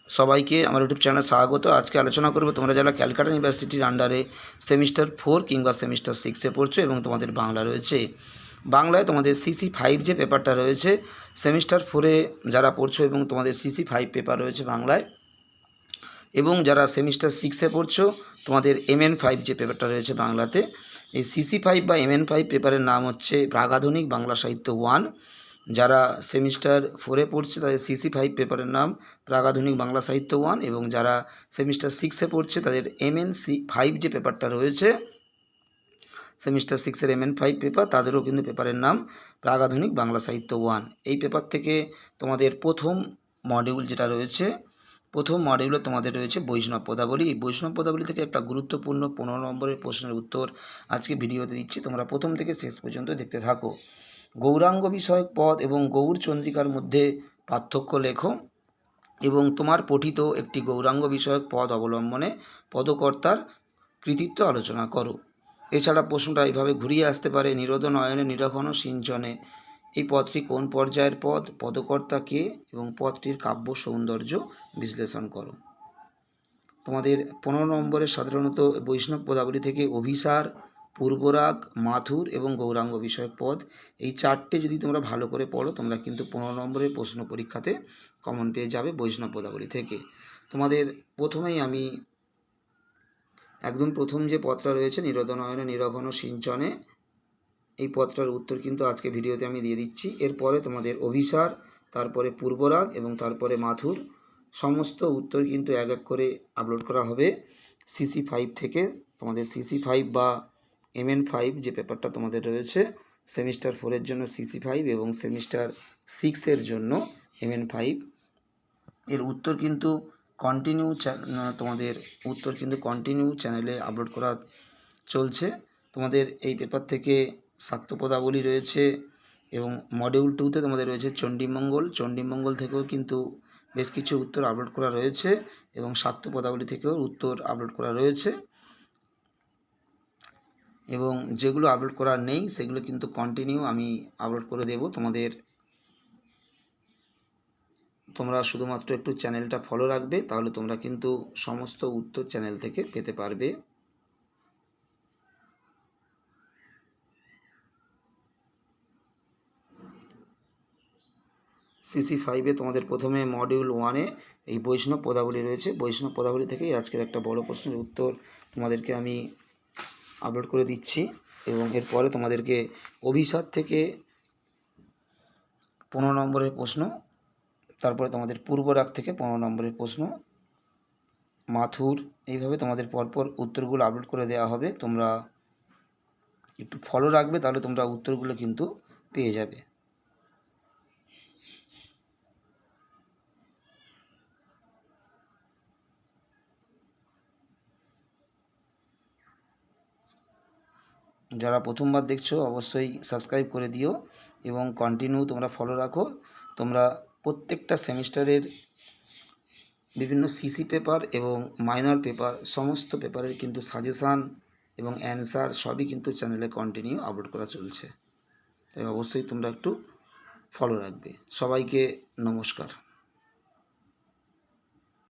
সবাইকে আমার ইউটিউব চ্যানেলে স্বাগত। আজকে আলোচনা করব তোমরা যারা ক্যালকাটা ইউনিভার্সিটির আন্ডারে সেমিস্টার 4 কিংবা সেমিস্টার 6-এ পড়ছো এবং তোমাদের বাংলা রয়েছে। বাংলায় তোমাদের সিসি 5 যে পেপারটা রয়েছে, সেমিস্টার 4-এ যারা পড়ছো এবং তোমাদের সিসি 5 পেপার রয়েছে বাংলায়, এবং যারা সেমিস্টার 6-এ পড়ছো তোমাদের MN 5 যে পেপারটা রয়েছে বাংলাতে। এই সিসি 5 বা MN 5 পেপারের নাম হচ্ছে প্রাগাধুনিক বাংলা সাহিত্য 1। যারা সেমিস্টার 4-এ পড়ছে তাদের সিসি 5 পেপারের নাম প্রাগাধুনিক বাংলা সাহিত্য 1, এবং যারা সেমিস্টার 6-এ পড়ছে তাদের MN 5 যে পেপারটা রয়েছে সেমিস্টার 6-এর MN 5 পেপার, তাদেরও কিন্তু পেপারের নাম প্রাগাধুনিক বাংলা সাহিত্য 1। এই পেপার থেকে তোমাদের প্রথম মডিউল যেটা রয়েছে, প্রথম মডিউলে তোমাদের রয়েছে বৈষ্ণব পদাবলী। এই বৈষ্ণব পদাবলী থেকে একটা গুরুত্বপূর্ণ 15 নম্বরের প্রশ্নের উত্তর আজকে ভিডিওতে দিচ্ছি, তোমরা প্রথম থেকে শেষ পর্যন্ত দেখতে থাকো। গৌরাঙ্গ বিষয়ক পদ এবং গৌর চন্দ্রিকার মধ্যে পার্থক্য লেখো, এবং তোমার পঠিত একটি গৌরাঙ্গ বিষয়ক পদ অবলম্বনে পদকর্তার কৃতিত্ব আলোচনা করো। এছাড়া প্রশ্নটা এইভাবে ঘুরিয়ে আসতে পারে, নিরোধ নয়নে নিরক্ষণ সিঞ্চনে এই পদটি কোন পর্যায়ের পদ, পদকর্তা কে, এবং পদটির কাব্য সৌন্দর্য বিশ্লেষণ করো। তোমাদের 15 নম্বরের সাধারণত বৈষ্ণব পদাবলী থেকে অভিসার, পূর্বরাগ, মাথুর এবং গৌরাঙ্গ বিষয়ক পদ, এই চারটে যদি তোমরা ভালো করে পড়ো তোমরা কিন্তু 15 নম্বরের প্রশ্ন পরীক্ষাতে কমন পেয়ে যাবে বৈষ্ণব পদাবলী থেকে। তোমাদের প্রথমেই আমি একদম প্রথম যে পদটা রয়েছে নিরোধ নয়নে নিরঘন সিঞ্চনে, এই পদটার উত্তর কিন্তু আজকে ভিডিওতে আমি দিয়ে দিচ্ছি। এরপরে তোমাদের অভিসার, তারপরে পূর্বরাগ এবং তারপরে মাথুর, সমস্ত উত্তর কিন্তু এক এক করে আপলোড করা হবে সিসি 5 থেকে। তোমাদের সিসি 5 বা MN 5 যে পেপারটা তোমাদের রয়েছে সেমিস্টার 4-এর জন্য সিসি 5 এবং সেমিস্টার 6-এর জন্য MN 5, এর উত্তর কিন্তু কন্টিনিউ তোমাদের উত্তর কিন্তু কন্টিনিউ চ্যানেলে আপলোড করা চলছে। তোমাদের এই পেপার থেকে শাক্ত পদাবলী রয়েছে, এবং মডিউল 2-তে তোমাদের রয়েছে চণ্ডীমঙ্গল। চণ্ডীমঙ্গল থেকেও কিন্তু বেশ কিছু উত্তর আপলোড করা রয়েছে, এবং শাক্ত পদাবলী থেকেও উত্তর আপলোড করা রয়েছে, এবং যেগুলো আপলোড করা নেই সেগুলো কিন্তু কন্টিনিউ আমি আপলোড করে দেব তোমাদের। তোমরা শুধুমাত্র একটু চ্যানেলটা ফলো রাখবে, তাহলে তোমরা কিন্তু সমস্ত উত্তর চ্যানেল থেকে পেতে পারবে। সিসি 5-এ তোমাদের প্রথমে মডিউল 1-এ এই বৈষ্ণব পদাবলী রয়েছে। বৈষ্ণব পদাবলী থেকেই আজকের একটা বড় প্রশ্নের উত্তর তোমাদেরকে আমি আপলোড করে দিচ্ছি, এবং এরপরে তোমাদেরকে অভিসার থেকে 15 নম্বরের প্রশ্ন, তারপরে তোমাদের পূর্বরাগ থেকে 15 নম্বরের প্রশ্ন, মাথুর, এইভাবে তোমাদের পরপর উত্তরগুলো আপলোড করে দেওয়া হবে। তোমরা একটু ফলো রাখবে, তাহলে তোমরা উত্তরগুলো কিন্তু পেয়ে যাবে। যারা প্রথমবার দেখছো অবশ্যই সাবস্ক্রাইব করে দিও এবং কন্টিনিউ তোমরা ফলো রাখো। তোমরা প্রত্যেকটা সেমিস্টারের বিভিন্ন সিসি পেপার এবং মাইনর পেপার, সমস্ত পেপারের কিন্তু সাজেশান এবং অ্যান্সার সবই কিন্তু চ্যানেলে কন্টিনিউ আপলোড করা চলছে, তাই অবশ্যই তোমরা একটু ফলো রাখবে। সবাইকে নমস্কার।